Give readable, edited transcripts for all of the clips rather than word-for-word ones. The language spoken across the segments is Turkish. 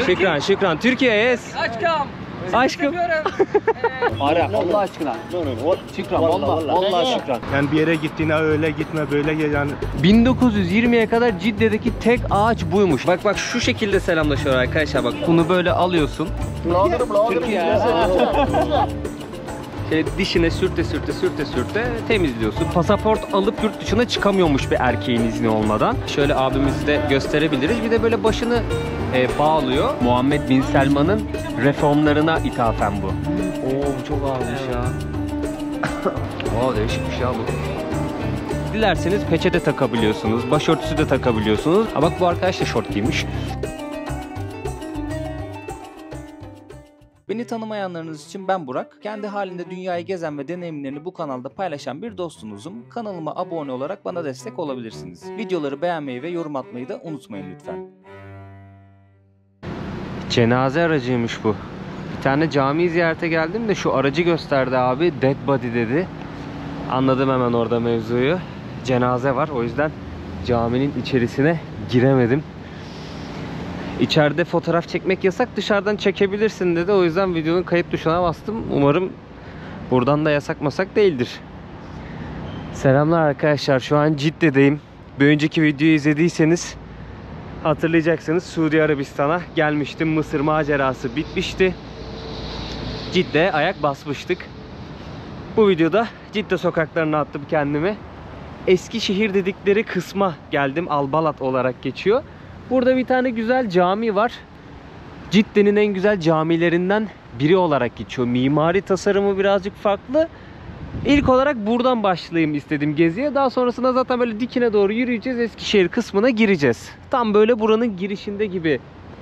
Şükran, şükran. Türkiye yes. Aşkım. Ara Allah aşkına. Şükran vallahi şükran. Yani bir yere gittiğine öyle gitme böyle gel yani. 1920'ye kadar Cidde'deki tek ağaç buymuş. Bak şu şekilde selamlaşıyor arkadaşlar bak. Bunu böyle alıyorsun. Türkiye. Dişine sürte temizliyorsun. Pasaport alıp yurt dışına çıkamıyormuş bir erkeğin izni olmadan. Şöyle abimizi de gösterebiliriz. Bir de böyle başını bağlıyor. Muhammed Bin Selman'ın reformlarına ithafen bu. Oo çok ağırmış ya. Değişikmiş ya bu. Dilerseniz peçe de takabiliyorsunuz. Başörtüsü de takabiliyorsunuz. Bak bu arkadaş da şort giymiş. Beni tanımayanlarınız için ben Burak. Kendi halinde dünyayı gezen ve deneyimlerini bu kanalda paylaşan bir dostunuzum. Kanalıma abone olarak bana destek olabilirsiniz. Videoları beğenmeyi ve yorum atmayı da unutmayın lütfen. Cenaze aracıymış bu. Bir tane cami ziyarete geldim de şu aracı gösterdi abi. Dead body dedi. Anladım hemen orada mevzuyu. Cenaze var, o yüzden caminin içerisine giremedim. İçeride fotoğraf çekmek yasak, dışarıdan çekebilirsin dedi. O yüzden videonun kayıt tuşuna bastım. Umarım buradan da yasak değildir. Selamlar arkadaşlar. Şu an Cidde'deyim. Bir önceki videoyu izlediyseniz hatırlayacaksınız. Suudi Arabistan'a gelmiştim. Mısır macerası bitmişti. Cidde'ye ayak basmıştık. Bu videoda Cidde sokaklarına attım kendimi. Eskişehir dedikleri kısma geldim. Albalat olarak geçiyor. Burada bir tane güzel cami var. Cidde'nin en güzel camilerinden biri olarak geçiyor. Mimari tasarımı birazcık farklı. İlk olarak buradan başlayayım istedim geziye. Daha sonrasında zaten böyle dikine doğru yürüyeceğiz. Eskişehir kısmına gireceğiz. Tam böyle buranın girişinde gibi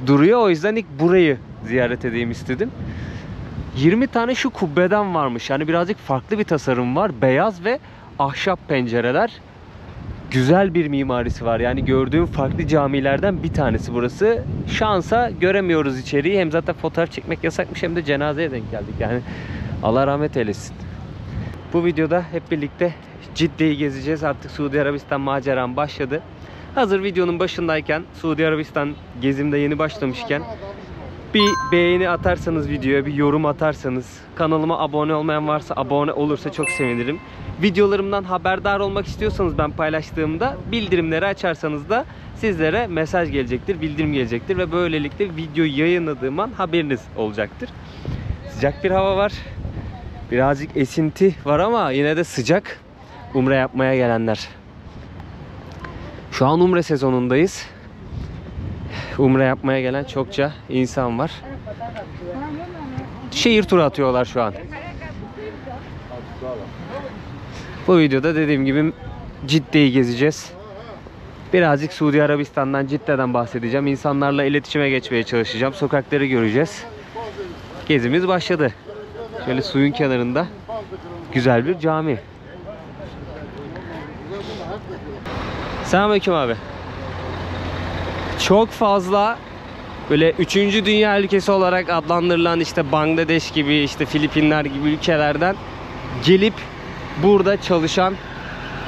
duruyor. O yüzden ilk burayı ziyaret edeyim istedim. 20 tane şu kubbeden varmış. Yani birazcık farklı bir tasarım var. Beyaz ve ahşap pencereler. Güzel bir mimarisi var. Yani gördüğüm farklı camilerden bir tanesi burası. Şansa göremiyoruz içeriği. Hem zaten fotoğraf çekmek yasakmış, hem de cenazeye denk geldik. Yani Allah rahmet eylesin. Bu videoda hep birlikte Cidde'yi gezeceğiz. Artık Suudi Arabistan maceram başladı. Hazır videonun başındayken, Suudi Arabistan gezimde yeni başlamışken bir beğeni atarsanız videoya, bir yorum atarsanız, kanalıma abone olmayan varsa abone olursa çok sevinirim. Videolarımdan haberdar olmak istiyorsanız ben paylaştığımda bildirimleri açarsanız da sizlere mesaj gelecektir, bildirim gelecektir ve böylelikle videoyu yayınladığım an haberiniz olacaktır. Sıcak bir hava var. Birazcık esinti var ama yine de sıcak. Umre yapmaya gelenler. Şu an umre sezonundayız. Umre yapmaya gelen çokça insan var. Şehir turu atıyorlar şu an. Bu videoda dediğim gibi Cidde'yi gezeceğiz. Birazcık Suudi Arabistan'dan, Cidde'den bahsedeceğim. İnsanlarla iletişime geçmeye çalışacağım. Sokakları göreceğiz. Gezimiz başladı. Şöyle suyun kenarında güzel bir cami. Selamünaleyküm abi. Çok fazla böyle 3. dünya ülkesi olarak adlandırılan işte Bangladeş gibi, işte Filipinler gibi ülkelerden gelip burada çalışan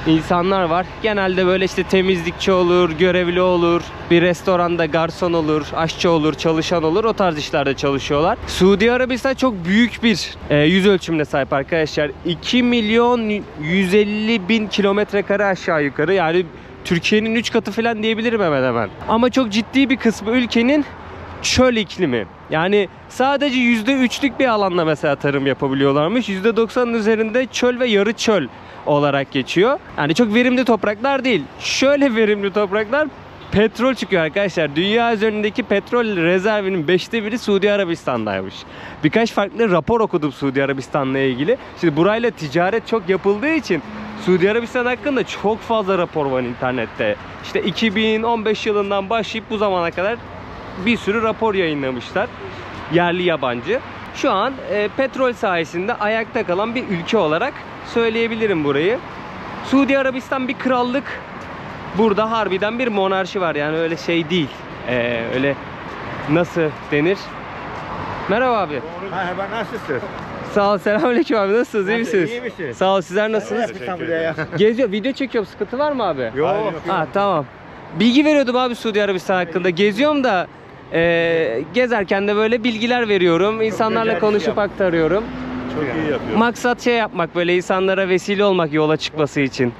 insanlar var. Genelde böyle işte temizlikçi olur, görevli olur, bir restoranda garson olur, aşçı olur, çalışan olur. O tarz işlerde çalışıyorlar. Suudi Arabistan çok büyük bir yüz ölçümüne sahip arkadaşlar. 2.150.000 kilometrekare aşağı yukarı. Yani Türkiye'nin 3 katı falan diyebilirim hemen hemen. Ama çok ciddi bir kısmı ülkenin çöl iklimi. Yani sadece %3'lük bir alanda mesela tarım yapabiliyorlarmış. %90'ın üzerinde çöl ve yarı çöl olarak geçiyor. Yani çok verimli topraklar değil. Şöyle verimli topraklar, petrol çıkıyor arkadaşlar. Dünya üzerindeki petrol rezervinin 5'te 1'i Suudi Arabistan'daymış. Birkaç farklı rapor okudum Suudi Arabistan'la ilgili. Şimdi burayla ticaret çok yapıldığı için Suudi Arabistan hakkında çok fazla rapor var internette. İşte 2015 yılından başlayıp bu zamana kadar bir sürü rapor yayınlamışlar. Yerli yabancı. Şu an petrol sayesinde ayakta kalan bir ülke olarak söyleyebilirim burayı. Suudi Arabistan bir krallık. Burada harbiden bir monarşi var. Yani öyle şey değil. Öyle nasıl denir? Merhaba abi. Merhaba, nasılsın? Sağ ol. Selamünaleyküm abi. Nasılsınız? İyi misiniz? İyi misin? Sağ ol. Sizler nasılsınız? Geziyor. Video çekiyorum. Sıkıntı var mı abi? Yok. Ha tamam. Bilgi veriyordum abi Suudi Arabistan hakkında. Geziyorum da Gezerken de böyle bilgiler veriyorum. İnsanlarla güzel konuşup iş yap. aktarıyorum. Çok iyi yapıyor. Maksat şey yapmak, böyle insanlara vesile olmak yola çıkması için.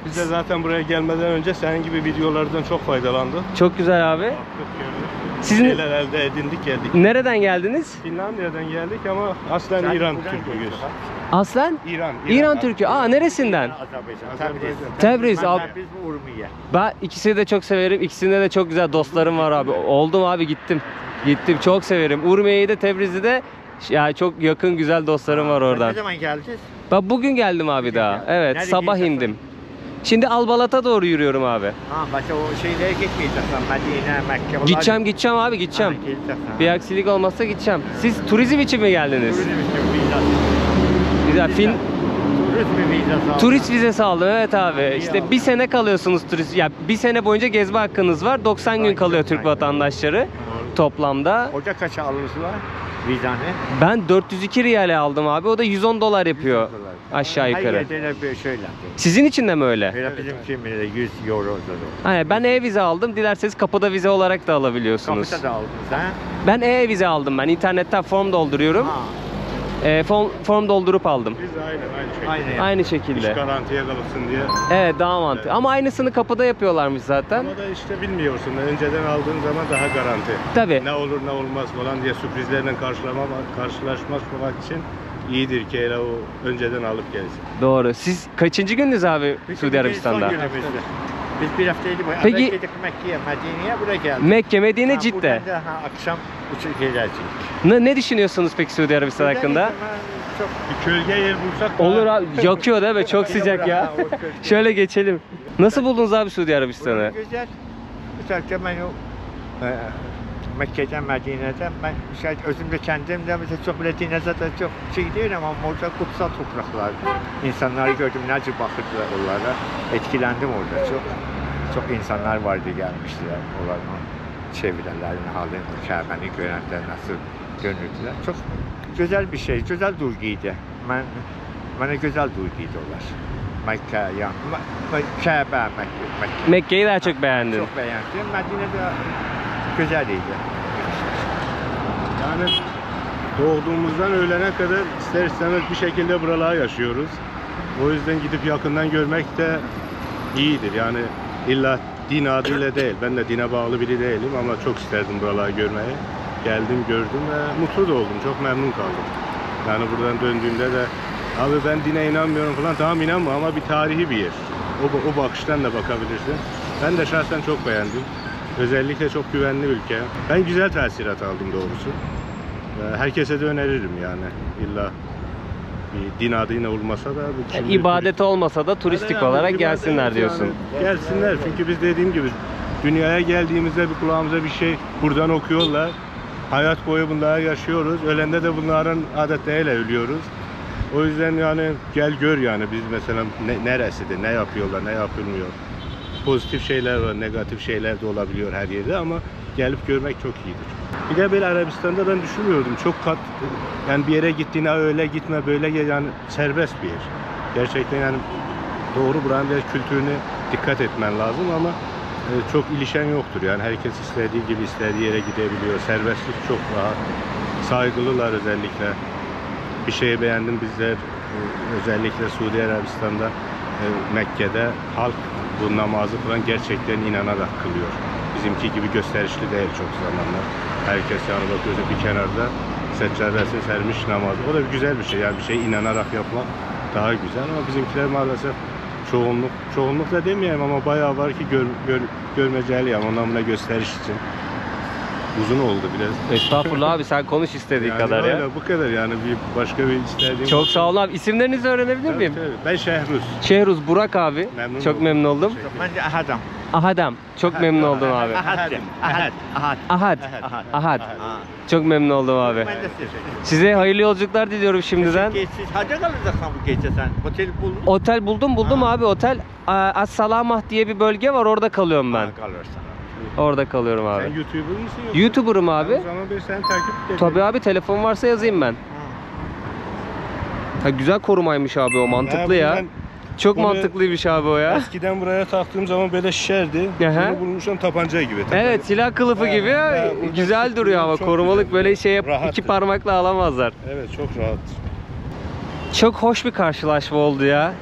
Biz de zaten buraya gelmeden önce senin gibi videolardan çok faydalandık. Çok güzel abi. Baktık, gördük. Sizin Şeyler elde edindik, geldik. nereden geldiniz? Finlandiya'dan geldik ama aslen İran Türk'üyüz. Aslen? İran. İran Türk'ü. Aa, neresinden? Tebriz. Tebriz abi. Tebriz mi Urmiye? Ben ikisini de çok severim. İkisinde de çok güzel dostlarım var abi. Oldum abi, gittim. Gittim, çok severim. Urmiye'yi de Tebriz'i de ya çok yakın güzel dostlarım var Ne oradan. zaman geldiniz? Ben bugün geldim abi daha. geldin. Evet, Nerede sabah gideceksin? indim. Şimdi Albalat'a doğru yürüyorum abi. Ha, başka o şeylere gitmeyeceksin. Medine, Mekke. onlar- Gideceğim abi, gideceğim. Ha, gideceksin. Bir aksilik olmazsa gideceğim. Siz turizm için mi geldiniz? Turizm için vizası. Güzel. Turizm vizası aldın. Turist vizesi aldım, evet abi. İşte bir sene kalıyorsunuz turist. Ya bir sene boyunca gezme hakkınız var. 90 gün kalıyor Türk vatandaşları toplamda. Hoca kaça alırlar vizanı? Ben 402 riyale aldım abi. O da 110 dolar yapıyor aşağı Her yukarı. yerde de böyle şöyle. Sizin için de mi öyle? Böyle bizim için bile 100 euro olur. Hani ben e-vize aldım. Dilerseniz kapıda vize olarak da alabiliyorsunuz. Kapıda da aldınız ha? Ben e-vize aldım. Ben internetten form dolduruyorum. Ha. Form doldurup aldım. Biz de aynı şekilde. Aynen. Aynı İş şekilde. garantiye kalırsın diye. Evet, daha mantıklı. Ama aynısını kapıda yapıyorlarmış zaten. Ama da işte bilmiyorsun. Önceden aldığın zaman daha garanti. Tabii. Ne olur ne olmaz falan diye sürprizlerle karşılaşmamak için iyidir ki hele o önceden alıp gelsin. Doğru. Siz kaçıncı gününüz abi Bizim Suudi bir Arabistan'da? son günümüzdü. Biz bir haftaydı bu. Peki- Evvel gittik Mekke'ye, Medine'ye, buraya geldik. Mekke, Medine, Ha, Cidde. buradan da, akşam uçup gelecek. Ne düşünüyorsunuz peki Suudi Arabistan hakkında? Çok Bir kölge yer bulsak Olur abi. Yakıyor değil mi? Çok sıcak ya. O kötü. Şöyle geçelim. Nasıl buldunuz abi Suudi Arabistan'ı? Güzel. Özellikle ben o Mekke'den, Medine'den ben özüm de kendim de mesela çok Medine'de zaten çok şey değil ama orada kutsal topraklar. İnsanları gördüm, nece bakırdılar onlara. Etkilendim orada çok. Çok insanlar vardı gelmişler. Onların çevrelerini, halini, Kabe'ni görenler nasıl görüntüler. Çok güzel bir şey, güzel duyguydu. Bana güzel duyguydu onlar. Mekke, ya, Kabe, Mekke. Mekke'yi daha çok beğendin. Çok beğendim. Medine'de güzeliydi. yani doğduğumuzdan ölene kadar ister istemez bir şekilde buralara yaşıyoruz. O yüzden gidip yakından görmek de iyidir. Yani illa din adıyla değil. Ben de dine bağlı biri değilim ama çok isterdim buraları görmeyi. Geldim, gördüm ve mutlu da oldum. Çok memnun kaldım. Yani buradan döndüğümde de abi ben dine inanmıyorum falan, tamam inanma ama bir tarihi bir yer. O bakıştan da bakabilirsin. Ben de şahsen çok beğendim. Özellikle çok güvenli bir ülke. Ben güzel taasirat aldım doğrusu. Herkese de öneririm yani. İlla bir din adıyla olmasa da. Yani ibadet olmasa da turistik olarak gelsinler diyorsun. Gelsinler çünkü biz dediğim gibi dünyaya geldiğimizde bir kulağımıza bir şey buradan okuyorlar. Hayat boyu bunları yaşıyoruz. Ölende de bunların adetleriyle ölüyoruz. O yüzden yani gel gör yani biz mesela neresidir, ne yapıyorlar, ne yapılmıyor. Pozitif şeyler var, negatif şeyler de olabiliyor her yerde ama gelip görmek çok iyidir. Bir de böyle Arabistan'da ben düşünmüyordum. Çok yani bir yere gittiğine öyle gitme böyle gel yani serbest bir yer. Gerçekten yani doğru buranın biraz kültürüne dikkat etmen lazım ama çok ilişen yoktur. Yani herkes istediği gibi istediği yere gidebiliyor. Serbestlik çok rahat. Saygılılar özellikle. Bir şeyi beğendim bizler özellikle Suudi Arabistan'da Mekke'de halk bu namazı falan gerçekten inanarak kılıyor. Bizimki gibi gösterişli değil çok zamanlar. Herkes yani bakıyorsa bir kenarda seccadesini sermiş namaz. O da bir güzel bir şey yani bir şey inanarak yapmak daha güzel ama bizimkiler maalesef çoğunluk da demeyeyim ama bayağı var ki görmeceli yani onunla gösteriş için. Uzun oldu biraz. Estağfurullah abi, sen konuş istediğin Yani kadar ya. öyle, bu kadar yani bir başka bir istediğim. Çok sağ olun abi. İsimlerinizi öğrenebilir Tabii, miyim? tabii. Ben Şehruz. Şehruz, Burak abi. Memnun Çok oldum. memnun oldum. Ben de Ahad'ım. Ahadem. Çok memnun oldum abi. Ahad. Ahad. Ahad. Çok memnun oldum abi. Ben de siz. Size hayırlı yolculuklar diliyorum şimdiden. Siz hacca kalacaksan bu gece sen. Otel buldun. Otel buldum abi otel. As-Salamah diye bir bölge var, orada kalıyorum ben. Kalırsan. Orada kalıyorum abi. Sen YouTuber mısın yoksa? YouTuber'ım abi. O zaman ben seni takip edeyim. Tabii abi, telefon varsa yazayım ben. Ha, güzel korumaymış abi, o mantıklı ya. Çok Bunu- mantıklıymış abi o ya. Eskiden buraya taktığım zaman böyle şişerdi. Aha. Bunu bulmuşum tabanca gibi. Evet, silah kılıfı gibi burada güzel duruyor ama çok korumalık güzel. böyle şey iki Rahattır. parmakla alamazlar. Evet, çok rahat. Çok hoş bir karşılaşma oldu ya.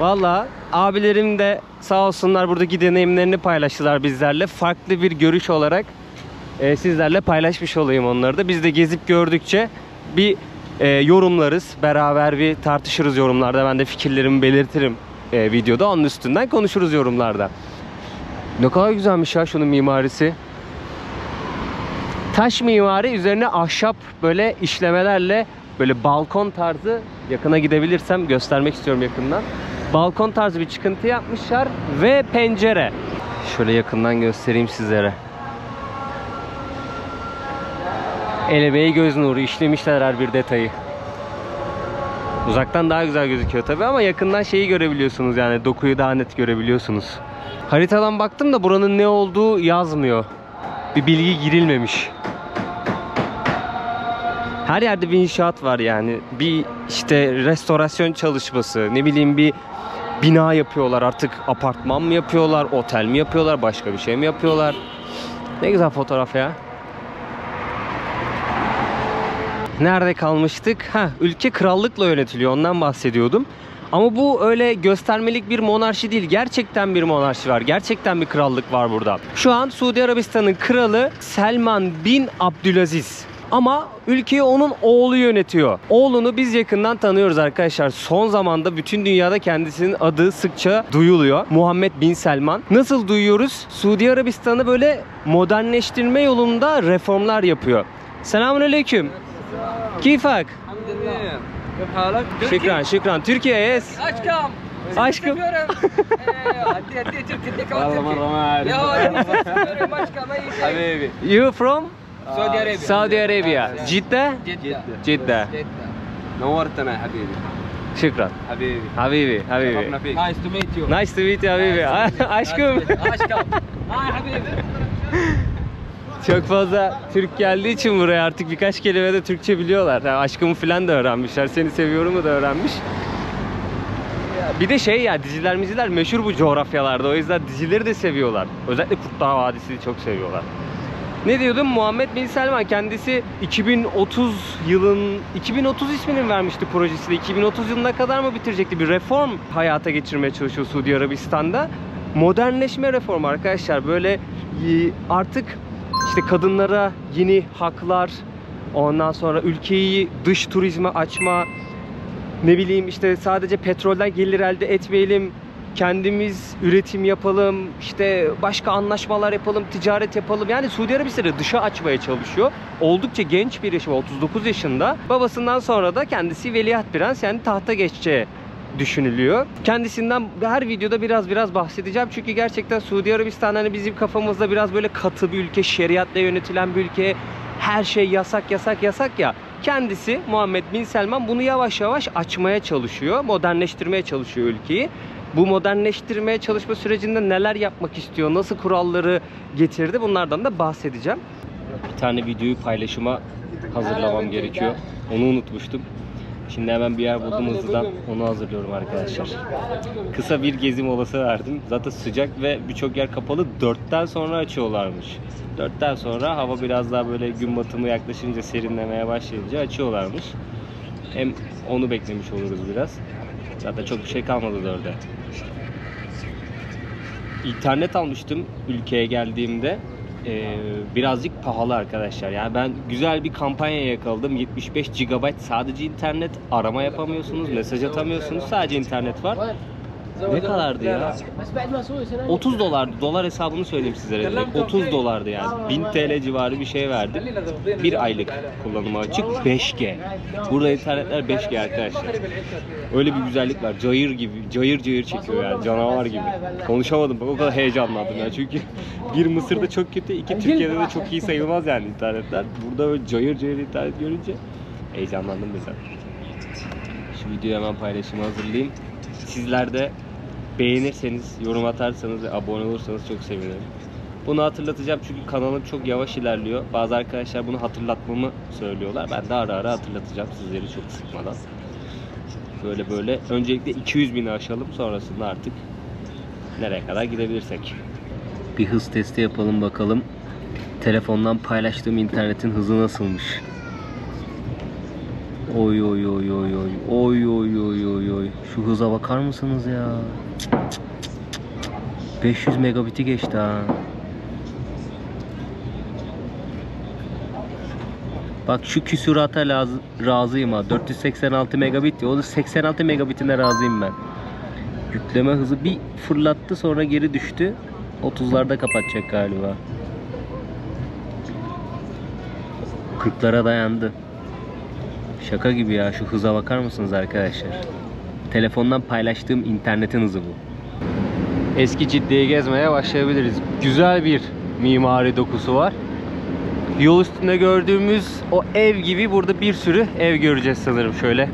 Valla abilerim de sağ olsunlar buradaki deneyimlerini paylaştılar bizlerle. Farklı bir görüş olarak sizlerle paylaşmış olayım onları da. Biz de gezip gördükçe bir yorumlarız. Beraber bir tartışırız yorumlarda. Ben de fikirlerimi belirtirim videoda. Onun üstünden konuşuruz yorumlarda. Ne kadar güzelmiş ya şunun mimarisi. Taş mimari, üzerine ahşap böyle işlemelerle böyle balkon tarzı, yakına gidebilirsem göstermek istiyorum yakından. Balkon tarzı bir çıkıntı yapmışlar ve pencere. Şöyle yakından göstereyim sizlere. El emeği göz nuru, işlemişler her bir detayı. Uzaktan daha güzel gözüküyor tabi ama yakından şeyi görebiliyorsunuz, yani dokuyu daha net görebiliyorsunuz. Haritadan baktım da buranın ne olduğu yazmıyor. Bir bilgi girilmemiş. Her yerde bir inşaat var yani. Bir işte restorasyon çalışması, ne bileyim bir bina yapıyorlar. Artık apartman mı yapıyorlar, otel mi yapıyorlar, başka bir şey mi yapıyorlar? Ne güzel fotoğraf ya. Nerede kalmıştık? Ülke krallıkla yönetiliyor, ondan bahsediyordum. Ama bu öyle göstermelik bir monarşi değil. Gerçekten bir monarşi var. Gerçekten bir krallık var burada. Şu an Suudi Arabistan'ın kralı Selman bin Abdülaziz. Ama ülkeyi onun oğlu yönetiyor. Oğlunu biz yakından tanıyoruz arkadaşlar. Son zamanda bütün dünyada kendisinin adı sıkça duyuluyor. Muhammed bin Selman. Nasıl duyuyoruz? Suudi Arabistan'ı böyle modernleştirme yolunda reformlar yapıyor. Selamünaleyküm. Kifak? Şükran, şükran. Türkiye, yes. Aşkım. You from? Saudi Arabia. Cidde? Cidde. نورتنا يا حبيبي Şükran. حبيبي Habibi, habibi. شرفنا فيك Nice to meet you. Nice to meet you habibi. Aşkım. Aşkım. Hi habibi. Çok fazla Türk geldiği için buraya artık birkaç kelime de Türkçe biliyorlar. Yani aşkımı falan da öğrenmişler. Seni seviyorumu da öğrenmiş. Bir de şey ya, diziler meşhur bu coğrafyalarda. O yüzden dizileri de seviyorlar. Özellikle Kurtlar Vadisi'ni çok seviyorlar. Ne diyordum? Muhammed bin Selman kendisi 2030 ismini vermişti projesinde. 2030 yılına kadar mı bitirecekti? Bir reform hayata geçirmeye çalışıyor Suudi Arabistan'da. Modernleşme reformu arkadaşlar. Böyle artık işte kadınlara yeni haklar, ondan sonra ülkeyi dış turizme açma, ne bileyim işte sadece petrolden gelir elde etmeyelim, kendimiz üretim yapalım, işte başka anlaşmalar yapalım, ticaret yapalım. Yani Suudi Arabistan'ı dışa açmaya çalışıyor. Oldukça genç bir yaşı, 39 yaşında. Babasından sonra da kendisi veliaht prens, yani tahta geçeceği düşünülüyor. Kendisinden her videoda biraz bahsedeceğim. Çünkü gerçekten Suudi Arabistan hani bizim kafamızda biraz böyle katı bir ülke, şeriatla yönetilen bir ülke. Her şey yasak ya. Kendisi Muhammed bin Selman bunu yavaş yavaş açmaya çalışıyor. Modernleştirmeye çalışıyor ülkeyi. Bu modernleştirmeye çalışma sürecinde neler yapmak istiyor, nasıl kuralları getirdi, bunlardan da bahsedeceğim. Bir tane videoyu paylaşıma hazırlamam gerekiyor. Onu unutmuştum. Şimdi hemen bir yer buldum, hızlıdan onu hazırlıyorum arkadaşlar. Kısa bir gezi molası verdim. Zaten sıcak ve birçok yer kapalı. 4'ten sonra açıyorlarmış. 4'ten sonra hava biraz daha böyle gün batımı yaklaşınca, serinlemeye başlayınca açıyorlarmış. Hem onu beklemiş oluruz biraz. Zaten çok bir şey kalmadı 4'e. İnternet almıştım ülkeye geldiğimde. Birazcık pahalı arkadaşlar. Yani ben güzel bir kampanya yakaladım. 75 GB sadece internet, arama yapamıyorsunuz, mesaj atamıyorsunuz. Sadece internet var. Ne kadardı ya? 30 dolardı. Dolar hesabını söyleyeyim sizlere. 30 dolardı yani. 1000 TL civarı bir şey verdim. Bir aylık kullanıma açık. 5G. Burada internetler 5G arkadaşlar. Öyle bir güzellik var. Cayır gibi. Cayır çekiyor yani. Canavar gibi. Konuşamadım. Bak o kadar heyecanlandım ya. Çünkü bir Mısır'da çok kötü, iki Türkiye'de de çok iyi sayılmaz yani internetler. Burada böyle cayır internet görünce heyecanlandım mesela. Şu videoyu hemen paylaşıma hazırlayayım. Sizler de beğenirseniz, yorum atarsanız ve abone olursanız çok sevinirim. Bunu hatırlatacağım çünkü kanalım çok yavaş ilerliyor. Bazı arkadaşlar bunu hatırlatmamı söylüyorlar. Ben de ara hatırlatacağım sizleri çok sıkmadan. Böyle öncelikle 200.000'i aşalım, sonrasında artık nereye kadar gidebilirsek. Bir hız testi yapalım bakalım. Telefondan paylaştığım internetin hızı nasılmış? Oy oy oy oy oy. Oy oy oy oy oy. Şu hıza bakar mısınız ya? 500 megabit'i geçti ha. Bak şu küsurata razıyım ha. 486 megabit diyor. O da 86 megabitine razıyım ben. Yükleme hızı bir fırlattı, sonra geri düştü. 30'larda kapatacak galiba. 40'lara dayandı. Şaka gibi ya, şu hıza bakar mısınız arkadaşlar? Telefondan paylaştığım internetin hızı bu. Eski Cidde'yi gezmeye başlayabiliriz. Güzel bir mimari dokusu var. Yol üstünde gördüğümüz o ev gibi burada bir sürü ev göreceğiz sanırım. Şöyle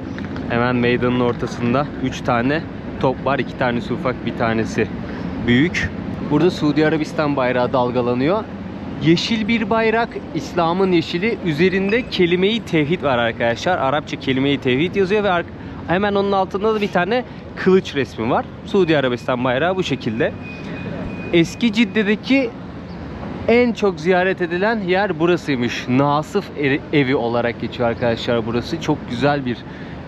hemen meydanın ortasında 3 tane top var. 2 tanesi ufak, bir tanesi büyük. Burada Suudi Arabistan bayrağı dalgalanıyor. Yeşil bir bayrak, İslam'ın yeşili. Üzerinde kelime-i tevhid var arkadaşlar. Arapça kelime-i tevhid yazıyor ve hemen onun altında da bir tane kılıç resmi var. Suudi Arabistan bayrağı bu şekilde. Eski Cidde'deki en çok ziyaret edilen yer burasıymış. Nasıf evi olarak geçiyor arkadaşlar burası. Çok güzel bir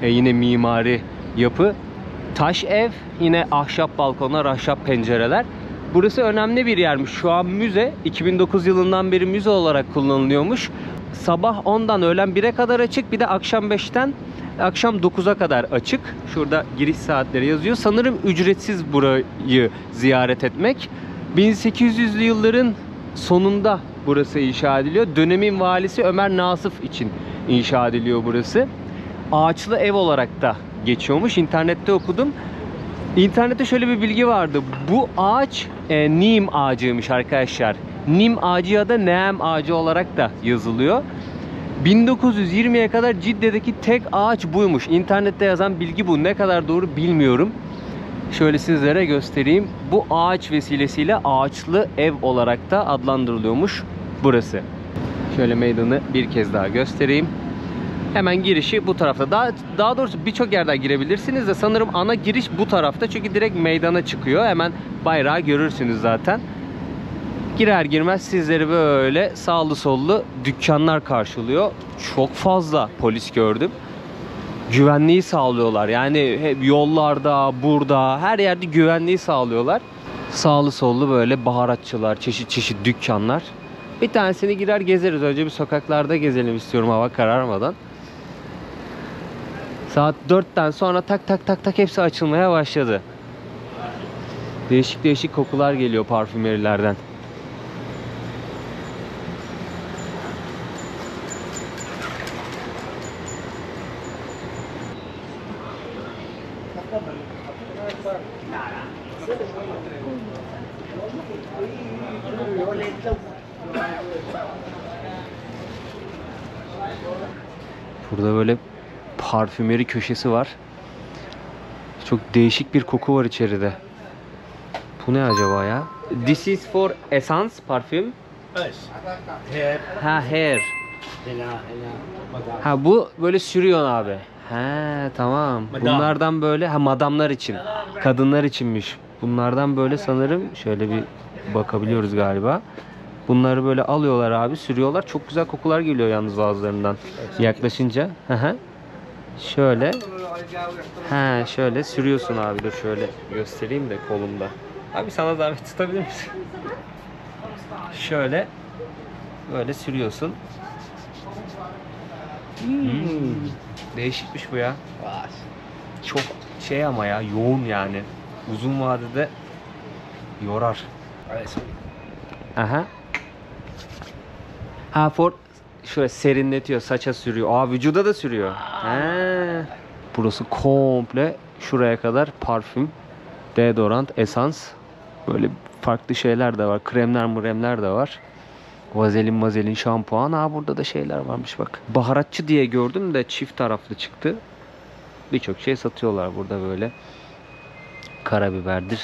yine mimari yapı. Taş ev, yine ahşap balkonlar, ahşap pencereler. Burası önemli bir yermiş. Şu an müze. 2009 yılından beri müze olarak kullanılıyormuş. Sabah 10'dan öğlen 1'e kadar açık. Bir de akşam 5'ten akşam 9'a kadar açık. Şurada giriş saatleri yazıyor. Sanırım ücretsiz burayı ziyaret etmek. 1800'lü yılların sonunda burası inşa ediliyor. Dönemin valisi Ömer Nasıf için inşa ediliyor burası. Ağaçlı ev olarak da geçiyormuş. İnternette okudum. İnternette şöyle bir bilgi vardı. Bu ağaç nim ağacıymış arkadaşlar. Nim ağacı ya da neem ağacı olarak da yazılıyor. 1920'ye kadar Cidde'deki tek ağaç buymuş. İnternette yazan bilgi bu. Ne kadar doğru bilmiyorum. Şöyle sizlere göstereyim. Bu ağaç vesilesiyle ağaçlı ev olarak da adlandırılıyormuş burası. Şöyle meydanı bir kez daha göstereyim. Hemen girişi bu tarafta. Daha doğrusu birçok yerden girebilirsiniz de sanırım ana giriş bu tarafta. Çünkü direkt meydana çıkıyor. Hemen bayrağı görürsünüz zaten. Girer girmez sizleri böyle sağlı sollu dükkanlar karşılıyor. Çok fazla polis gördüm. Güvenliği sağlıyorlar. Yani hep yollarda, burada, her yerde güvenliği sağlıyorlar. Sağlı sollu böyle baharatçılar, çeşit çeşit dükkanlar. Bir tanesini girer gezeriz. Önce bir sokaklarda gezelim istiyorum hava kararmadan. Saat 4'ten sonra tak tak tak tak hepsi açılmaya başladı. Değişik değişik kokular geliyor parfümerilerden. Burada böyle parfümeri köşesi var. Çok değişik bir koku var içeride. Bu ne acaba ya? This is for essence parfüm. Ha, hair. Ha, bu böyle sürüyorsun abi. He, tamam. Bunlardan böyle madamlar için, kadınlar içinmiş. Bunlardan böyle sanırım şöyle bir bakabiliyoruz galiba. Bunları böyle alıyorlar abi, sürüyorlar. Çok güzel kokular geliyor yalnız bazılarından. Yaklaşınca. Şöyle. Şöyle sürüyorsun abi. Dur şöyle göstereyim de kolumda. Abi sana zahmet tutabilir misin? Şöyle. Böyle sürüyorsun. Değişikmiş bu ya. Çok şey ama ya, yoğun yani. Uzun vadede yorar. Aha. Şöyle serinletiyor, saça sürüyor. Vücuda da sürüyor. Burası komple şuraya kadar parfüm, deodorant, esans. Böyle farklı şeyler de var. Kremler de var. Vazelin, şampuan. Burada da şeyler varmış bak. Baharatçı diye gördüm de çift taraflı çıktı. Birçok şey satıyorlar burada böyle. Karabiberdir,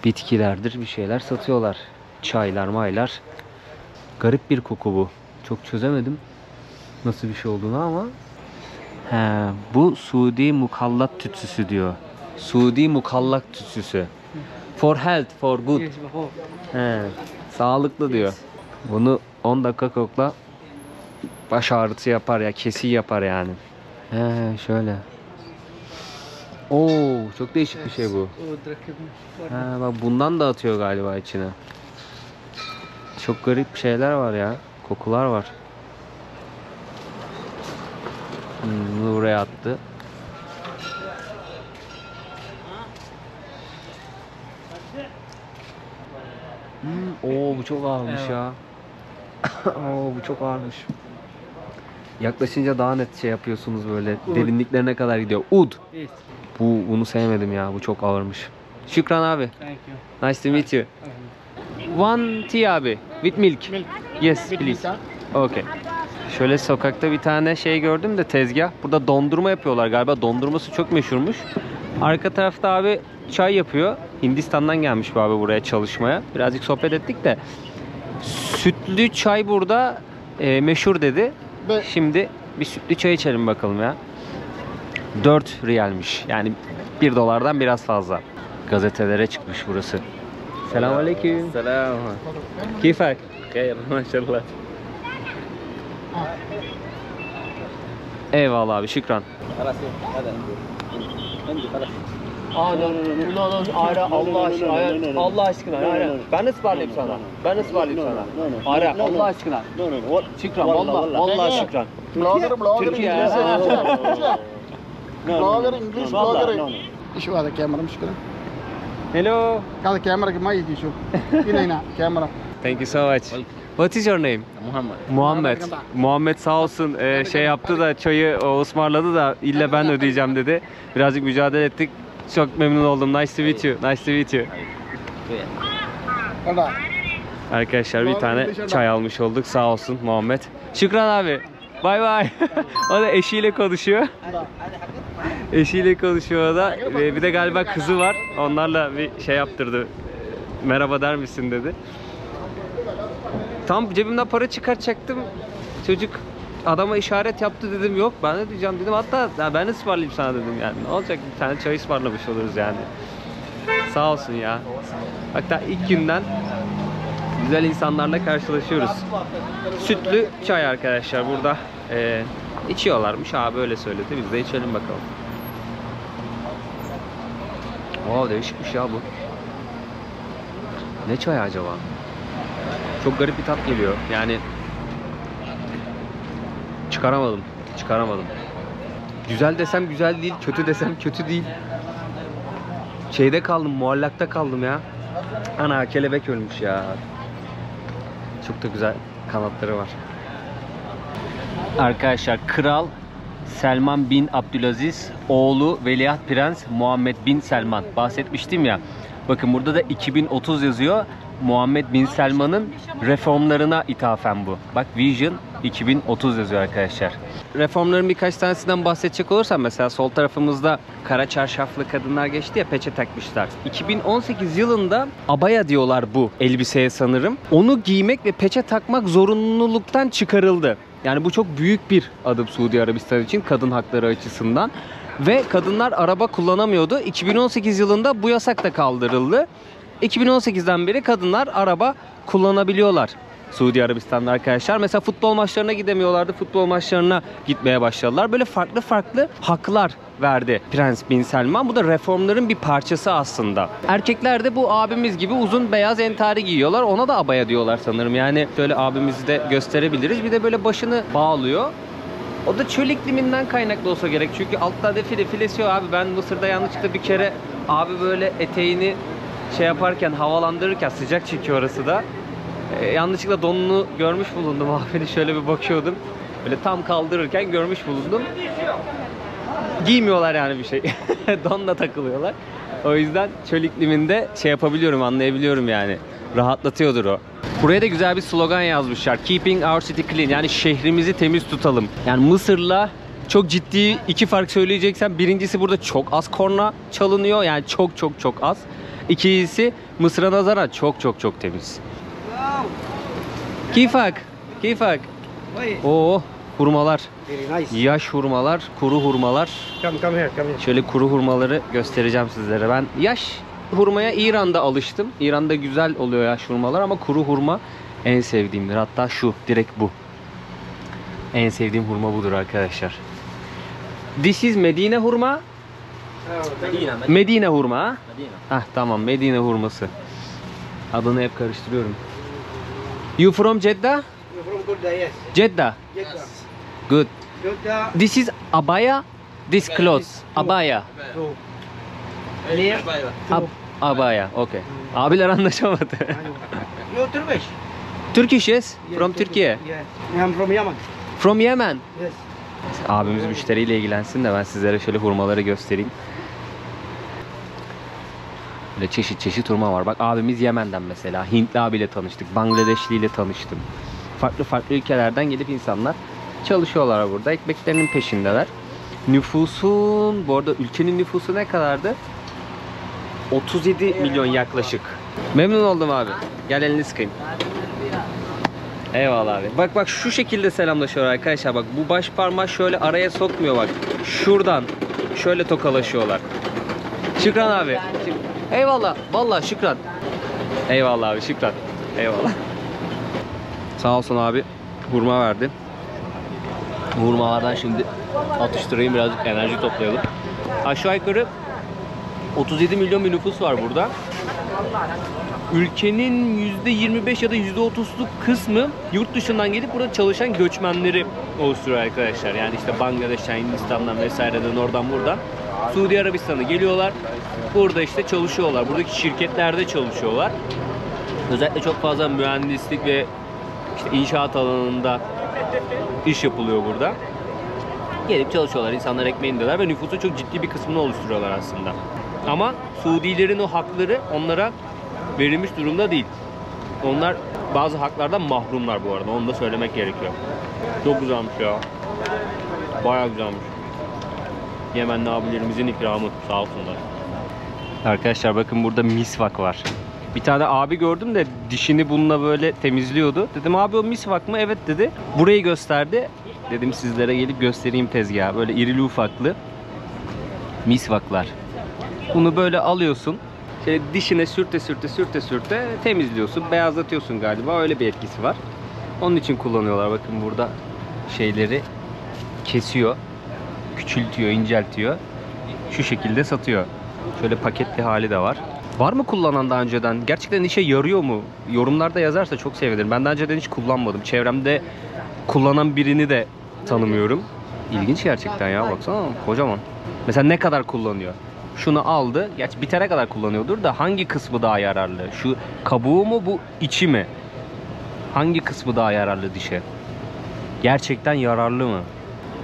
bitkilerdir, bir şeyler satıyorlar. Çaylar, maylar. Garip bir koku bu. Çok çözemedim nasıl bir şey olduğunu ama He, bu Suudi mukallat tütsüsü diyor. Suudi mukallat tütsüsü. For health, for good. Yes, before. He, sağlıklı diyor. Bunu 10 dakika kokla. Baş ağrısı yapar ya, kesi yapar yani. He, şöyle. Oo, çok değişik bir şey bu. Oh, direkt. Ha, bak bundan da atıyor galiba içine. Çok garip şeyler var ya. Kokular var. Bunu buraya attı. Oo, bu çok ağırmış ya. Oo, bu çok ağırmış. Yaklaşınca daha net şey yapıyorsunuz böyle. Derinliklerine kadar gidiyor. Ud. Yes. Bunu sevmedim ya. Bu çok ağırmış. Şükran abi. Thank you. Nice to meet you. One tea abi. With milk. Yes, please. Okay. Şöyle sokakta bir tane şey gördüm de tezgah. Burada dondurma yapıyorlar galiba. Dondurması çok meşhurmuş. Arka tarafta abi çay yapıyor. Hindistan'dan gelmiş bu abi buraya çalışmaya. Birazcık sohbet ettik de. Sütlü çay burada meşhur dedi. Şimdi bir sütlü çay içelim bakalım ya. 4 riyalmiş. Yani 1 dolardan biraz fazla. Gazetelere çıkmış burası. Selamünaleyküm. السلام. Keyfak. خير ما شاء الله. Eyvallah abi, şükran. خلاص هذا عندي خلاص. Aa, no, ara Allah aşkına. Allah aşkına. Ara. Ben ısmarlayayım sana. Ben ısmarlayayım sana. Ara Allah aşkına. Şükran. Vallahi şükran. Türkiye. Blogger English blogger issue आता कैमरा मुश्किल Hello. काल कैमरा के my issue ये नहीं ना camera Thank you so much. What is your name? محمد. Muhammed. Muhammed sağ olsun şey yaptı da çayı o ısmarladı da ille ben ödeyeceğim dedi. Birazcık mücadele ettik. Çok memnun oldum. Nice to meet you. Nice to meet you. Arkadaşlar bir tane çay almış olduk. Sağ olsun Muhammed. Şükran abi. Bay bay. O da eşiyle konuşuyor. Eşiyle konuşuyor o da. Bir de galiba kızı var. Onlarla bir şey yaptırdı. Merhaba der misin dedi. Tam cebimden para çıkartacaktım. Çocuk adama işaret yaptı dedim. Yok ben ne diyeceğim dedim. Hatta ya ben ısmarlayayım sana dedim yani. Ne olacak, bir tane çay ısmarlamış oluruz yani. Sağ olsun ya. Hatta ilk günden güzel insanlarla karşılaşıyoruz. Sütlü çay arkadaşlar burada içiyorlarmış. Abi öyle söyledi. Biz de içelim bakalım. Oo, değişikmiş ya bu. Ne çay acaba? Çok garip bir tat geliyor. Yani çıkaramadım. Güzel desem güzel değil, kötü desem kötü değil. Şeyde kaldım, muallakta kaldım ya. Ana kelebek ölmüş ya. Çok da güzel kanatları var. Arkadaşlar Kral Selman bin Abdülaziz oğlu Veliaht Prens Muhammed bin Selman. Bahsetmiştim ya. Bakın burada da 2030 yazıyor. Muhammed bin Selman'ın reformlarına ithafen bu. Bak Vision 2030 yazıyor arkadaşlar. Reformların birkaç tanesinden bahsedecek olursam mesela sol tarafımızda kara çarşaflı kadınlar geçti ya, peçe takmışlar. 2018 yılında abaya diyorlar bu elbiseye sanırım. Onu giymek ve peçe takmak zorunluluktan çıkarıldı. Yani bu çok büyük bir adım Suudi Arabistan için kadın hakları açısından. Ve kadınlar araba kullanamıyordu. 2018 yılında bu yasak da kaldırıldı. 2018'den beri kadınlar araba kullanabiliyorlar Suudi Arabistan'da arkadaşlar. Mesela futbol maçlarına gidemiyorlardı. Futbol maçlarına gitmeye başladılar. Böyle farklı haklar verdi Prens Bin Selman. Bu da reformların bir parçası aslında. Erkekler de bu abimiz gibi uzun beyaz entari giyiyorlar. Ona da abaya diyorlar sanırım. Yani şöyle abimizi de gösterebiliriz. Bir de böyle başını bağlıyor. O da çöl ikliminden kaynaklı olsa gerek. Çünkü altta defilesi yok abi. Ben Mısır'da yanlışlıkla bir kere abi böyle eteğini şey yaparken, havalandırırken, sıcak çekiyor orası da. Yanlışlıkla donunu görmüş bulundum abi. Şöyle bir bakıyordum. Böyle tam kaldırırken görmüş bulundum. Giymiyorlar yani bir şey. Donla takılıyorlar. O yüzden çöl ikliminde şey yapabiliyorum, anlayabiliyorum yani. Rahatlatıyordur o. Buraya da güzel bir slogan yazmışlar. Keeping our city clean. Yani şehrimizi temiz tutalım. Yani Mısır'la çok ciddi iki fark söyleyeceksem, birincisi burada çok az korna çalınıyor. Yani çok az. İkincisi Mısır'a nazaran çok temiz. Keyfak. Oo. hurmalar. Very nice. Yaş hurmalar, kuru hurmalar. Come here, come here. Şöyle kuru hurmaları göstereceğim sizlere. Ben yaş hurmaya İran'da alıştım. İran'da güzel oluyor yaş hurmalar ama kuru hurma en sevdiğimdir. Hatta şu, direkt bu. En sevdiğim hurma budur arkadaşlar. This is Medine hurma. Medina. Medine hurma. Ha? Medina. Hah tamam, Medine hurması. Adını hep karıştırıyorum. You from Jeddah? You're from Godda, yes. Jeddah. Jeddah. Good. Godda. This is abaya. This clothes. Abaya. So, name? Abaya. Okay. Abiler anlaşamadı. You're Turkish? Turkish yes. Yes, From Turkish. Türkiye. Yes. I'm from Yemen. From Yemen. Yes. Abimiz müşteriyle ilgilensin de ben sizlere şöyle hurmaları göstereyim. Böyle çeşit çeşit hurma var. Bak abimiz Yemen'den mesela. Hintli abiyle tanıştık. Bangladeşli ile tanıştım. Farklı farklı ülkelerden gelip insanlar çalışıyorlar burada. Ekmeklerinin peşindeler. Nüfusun, bu arada ülkenin nüfusu ne kadardı? 37 milyon yaklaşık. Memnun oldum abi. Gel elini sıkayım. Eyvallah abi. Bak bak şu şekilde selamlaşıyor arkadaşlar. Bak bu baş parmağı şöyle araya sokmuyor bak. Şuradan şöyle tokalaşıyorlar. Şükran abi. Eyvallah. Vallahi şükran. Eyvallah abi, şükran. Eyvallah. Sağ olsun abi. Hurma verdi. Hurmalardan şimdi atıştırayım, birazcık enerji toplayalım. Aşağı yukarı 37 milyon bir nüfus var burada. Ülkenin %25 ya da %30'luk kısmı yurt dışından gelip burada çalışan göçmenleri oluşturuyor arkadaşlar. Yani işte Bangladeş'ten, Hindistan'dan vesaireden, oradan buradan Suudi Arabistan'a geliyorlar. Burada işte çalışıyorlar. Buradaki şirketlerde çalışıyorlar. Özellikle çok fazla mühendislik ve işte inşaat alanında iş yapılıyor burada. Gelip çalışıyorlar. İnsanlar ekmeğini diyorlar ve nüfusun çok ciddi bir kısmını oluşturuyorlar aslında. Ama Suudilerin o hakları onlara verilmiş durumda değil. Onlar bazı haklardan mahrumlar bu arada. Onu da söylemek gerekiyor. Çok güzelmiş ya. Bayağı güzelmiş. Yemenli abilerimizin ikramı. Sağ olsunlar. Arkadaşlar bakın burada misvak var. Bir tane abi gördüm de dişini bununla böyle temizliyordu. Dedim abi o misvak mı? Evet dedi. Burayı gösterdi. Dedim sizlere gelip göstereyim tezgahı. Böyle irili ufaklı misvaklar. Bunu böyle alıyorsun. Şöyle dişine sürte temizliyorsun. Beyazlatıyorsun galiba. Öyle bir etkisi var. Onun için kullanıyorlar. Bakın burada şeyleri kesiyor. Küçültüyor, inceltiyor. Şu şekilde satıyor. Şöyle paketli hali de var. Var mı kullanan daha önceden? Gerçekten işe yarıyor mu? Yorumlarda yazarsa çok sevinirim. Ben daha önceden hiç kullanmadım. Çevremde kullanan birini de tanımıyorum. İlginç gerçekten ya. Baksana kocaman. Mesela ne kadar kullanıyor? Şunu aldı. Gerçi bitene kadar kullanıyordur da hangi kısmı daha yararlı? Şu kabuğu mu, bu içi mi? Hangi kısmı daha yararlı dişe? Gerçekten yararlı mı?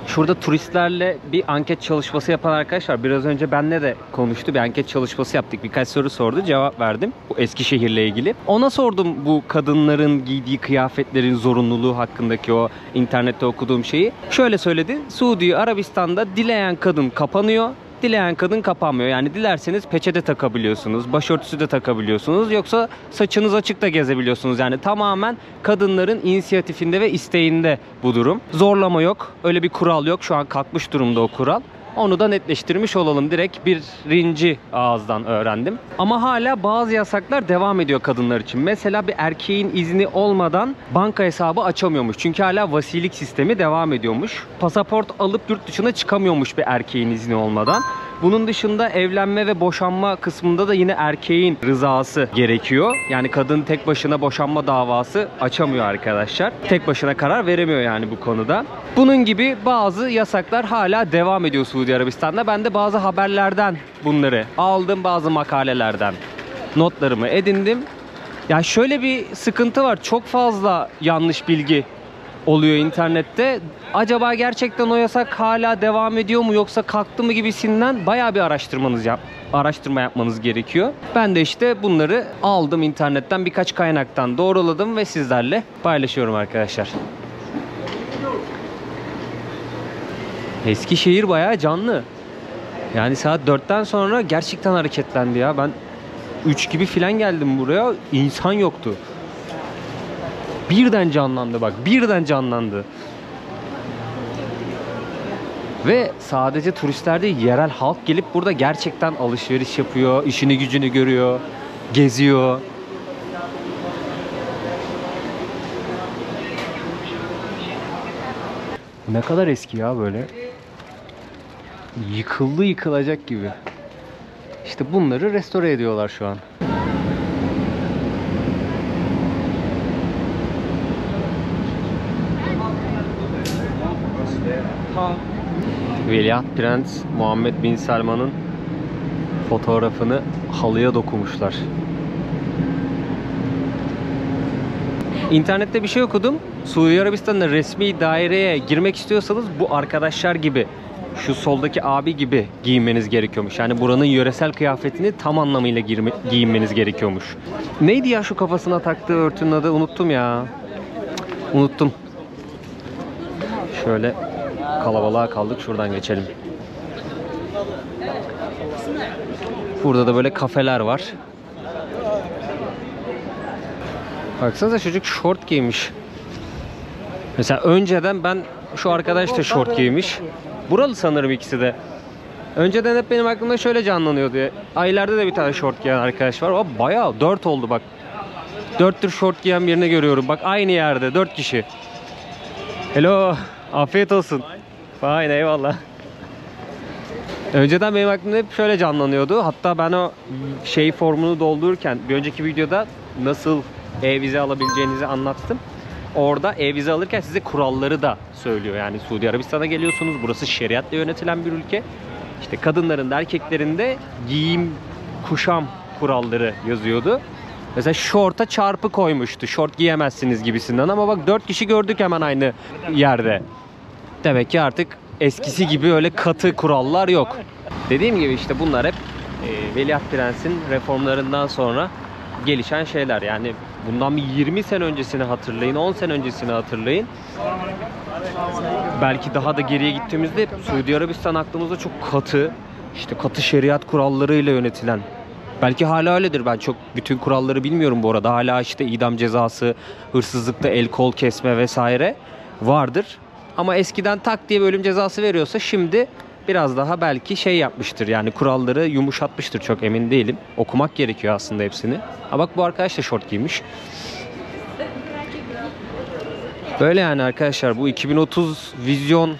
Şurada turistlerle bir anket çalışması yapan arkadaşlar biraz önce benimle de konuştu. Bir anket çalışması yaptık. Birkaç soru sordu. Cevap verdim. Bu Eskişehir'le ilgili. Ona sordum bu kadınların giydiği kıyafetlerin zorunluluğu hakkındaki o internette okuduğum şeyi. Şöyle söyledi. Suudi Arabistan'da dileyen kadın kapanıyor. Dileyen kadın kapanmıyor. Yani dilerseniz peçete takabiliyorsunuz, başörtüsü de takabiliyorsunuz. Yoksa saçınız açık da gezebiliyorsunuz. Yani tamamen kadınların inisiyatifinde ve isteğinde bu durum. Zorlama yok. Öyle bir kural yok. Şu an kalkmış durumda o kural. Onu da netleştirmiş olalım. Direkt birinci ağızdan öğrendim. Ama hala bazı yasaklar devam ediyor kadınlar için. Mesela bir erkeğin izni olmadan banka hesabı açamıyormuş. Çünkü hala vasilik sistemi devam ediyormuş. Pasaport alıp yurt dışına çıkamıyormuş bir erkeğin izni olmadan. Bunun dışında evlenme ve boşanma kısmında da yine erkeğin rızası gerekiyor. Yani kadın tek başına boşanma davası açamıyor arkadaşlar. Tek başına karar veremiyor yani bu konuda. Bunun gibi bazı yasaklar hala devam ediyor Suudi Arabistan'da. Ben de bazı haberlerden bunları aldım, bazı makalelerden notlarımı edindim. Ya şöyle bir sıkıntı var. Çok fazla yanlış bilgi oluyor internette. Acaba gerçekten o yasak hala devam ediyor mu yoksa kalktı mı gibisinden bayağı bir araştırma yapmanız gerekiyor. Ben de işte bunları aldım internetten, birkaç kaynaktan doğruladım ve sizlerle paylaşıyorum arkadaşlar. Eskişehir bayağı canlı. Yani saat 4'ten sonra gerçekten hareketlendi ya. Ben 3 gibi filan geldim buraya. İnsan yoktu. Birden canlandı bak. Birden canlandı. Ve sadece turistler değil, yerel halk gelip burada gerçekten alışveriş yapıyor, işini gücünü görüyor, geziyor. Ne kadar eski ya böyle. Yıkıldı yıkılacak gibi. İşte bunları restore ediyorlar şu an. Veliaht Prens Muhammed Bin Selman'ın fotoğrafını halıya dokumuşlar. İnternette bir şey okudum. Suudi Arabistan'da resmi daireye girmek istiyorsanız bu arkadaşlar gibi, şu soldaki abi gibi giyinmeniz gerekiyormuş. Yani buranın yöresel kıyafetini tam anlamıyla giyinmeniz gerekiyormuş. Neydi ya şu kafasına taktığı örtünün adı? Unuttum ya. Unuttum. Şöyle kalabalığa kaldık. Şuradan geçelim. Burada da böyle kafeler var. Baksanıza çocuk şort giymiş. Mesela önceden ben, şu arkadaş da şort giymiş. Buralı sanırım ikisi de. Önceden hep benim aklımda şöyle canlanıyordu. Aylarda da bir tane şort giyen arkadaş var. O bayağı 4 oldu bak. 4'tür şort giyen birini görüyorum. Bak aynı yerde 4 kişi. Hello. Afiyet olsun. Fine, eyvallah. Önceden benim aklımda hep şöyle canlanıyordu. Hatta ben o şey formunu doldururken bir önceki videoda nasıl e-vize alabileceğinizi anlattım. Orada e-vize alırken size kuralları da söylüyor. Yani Suudi Arabistan'a geliyorsunuz. Burası şeriatla yönetilen bir ülke. İşte kadınların da erkeklerin de giyim, kuşam kuralları yazıyordu. Mesela şorta çarpı koymuştu. Şort giyemezsiniz gibisinden ama bak 4 kişi gördük hemen aynı yerde. Demek ki artık eskisi gibi öyle katı kurallar yok. Dediğim gibi işte bunlar hep Veliaht Prens'in reformlarından sonra gelişen şeyler. Yani bundan bir 20 sene öncesini hatırlayın, 10 sene öncesini hatırlayın. Belki daha da geriye gittiğimizde Suudi Arabistan aklımızda çok katı, işte katı şeriat kurallarıyla yönetilen. Belki hala öyledir. Ben çok bütün kuralları bilmiyorum bu arada. Hala işte idam cezası, hırsızlıkta el kol kesme vesaire vardır. Ama eskiden tak diye bir ölüm cezası veriyorsa şimdi biraz daha belki şey yapmıştır. Yani kuralları yumuşatmıştır. Çok emin değilim. Okumak gerekiyor aslında hepsini. Ha bak bu arkadaş da şort giymiş. Böyle yani arkadaşlar, bu 2030 vizyon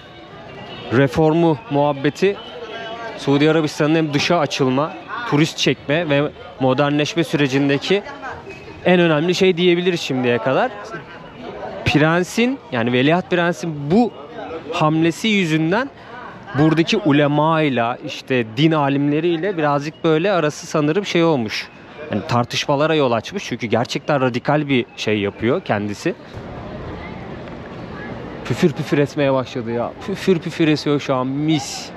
reformu muhabbeti Suudi Arabistan'ın hem dışa açılma, turist çekme ve modernleşme sürecindeki en önemli şey diyebiliriz şimdiye kadar. Prensin, yani Veliaht Prens'in bu hamlesi yüzünden buradaki ulemayla, işte din alimleriyle birazcık böyle arası sanırım şey olmuş. Yani tartışmalara yol açmış çünkü gerçekten radikal bir şey yapıyor kendisi. Püfür püfür esmeye başladı ya. Püfür püfür esiyor şu an, mis.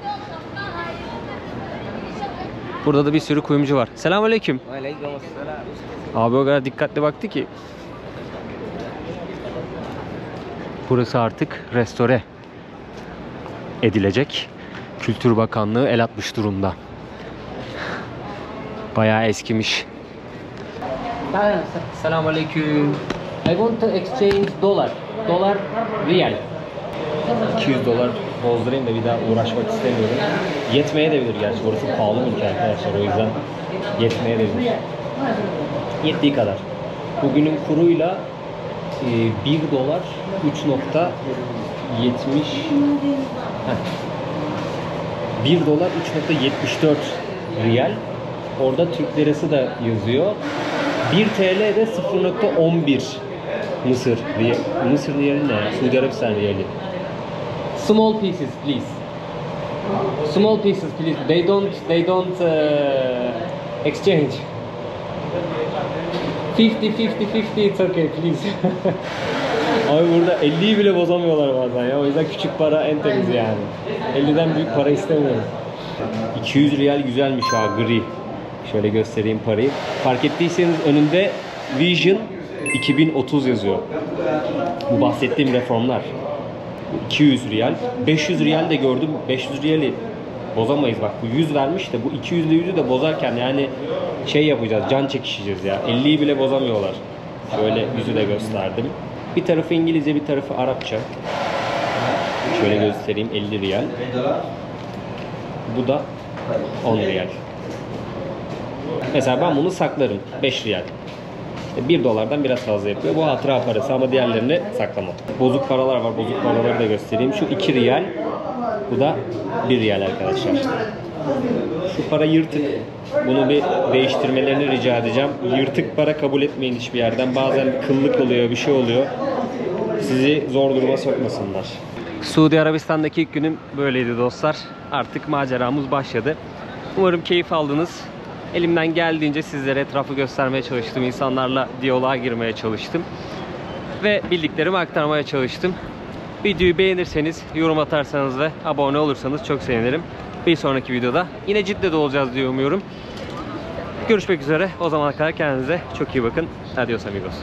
Burada da bir sürü kuyumcu var. Selamünaleyküm. Abi o kadar dikkatli baktı ki. Burası artık restore edilecek. Kültür Bakanlığı el atmış durumda. Bayağı eskimiş. Selamünaleyküm. I want to exchange dolar. Dolar, riyal. 200 dolar bozdurayım da bir daha uğraşmak istemiyorum. Yetmeye de bilir gerçi. Burası pahalı bir ülke arkadaşlar. O yüzden yetmeye de bilir. Yettiği kadar. Bugünün kuruyla 1 dolar 3.70 1 dolar 3.74 riyal. Orada Türk lirası da yazıyor. 1 TL de 0.11 Mısır riyali. Mısır riyali ne? Suudi Arabistan riyali. Small pieces please. Small pieces please. They don't exchange. 50 it's okay please. Abi burada 50'yi bile bozamıyorlar bazen ya. O yüzden küçük para en temiz yani. 50'den büyük para istemiyorum. 200 riyal güzelmiş ha, gri. Şöyle göstereyim parayı. Fark ettiyseniz önünde Vision 2030 yazıyor. Bu bahsettiğim reformlar. 200 riyal. 500 riyal de gördüm. 500 riyali bozamayız bak. Bu 100 vermiş de bu 200 ile 100'ü de bozarken yani şey yapacağız. Can çekişeceğiz ya. 50'yi bile bozamıyorlar. Şöyle yüzü de gösterdim. Bir tarafı İngilizce, bir tarafı Arapça. Şöyle göstereyim, 50 riyal. Bu da 10 riyal. Mesela ben bunu saklarım, 5 riyal. İşte 1 dolardan biraz fazla yapıyor. Bu hatıra parası ama diğerlerini saklamam. Bozuk paralar var, bozuk paraları da göstereyim. Şu 2 riyal, bu da 1 riyal arkadaşlar. Şu para yırtık. Bunu bir değiştirmelerini rica edeceğim. Yırtık para kabul etmeyin hiçbir yerden. Bazen kıllık oluyor, bir şey oluyor. Sizi zor duruma sokmasınlar. Suudi Arabistan'daki ilk günüm böyleydi dostlar. Artık maceramız başladı. Umarım keyif aldınız. Elimden geldiğince sizlere etrafı göstermeye çalıştım. İnsanlarla diyaloğa girmeye çalıştım. Ve bildiklerimi aktarmaya çalıştım. Videoyu beğenirseniz, yorum atarsanız ve abone olursanız çok sevinirim. Bir sonraki videoda yine Cidde'de olacağız diye umuyorum. Görüşmek üzere. O zamana kadar kendinize çok iyi bakın. Adios amigos.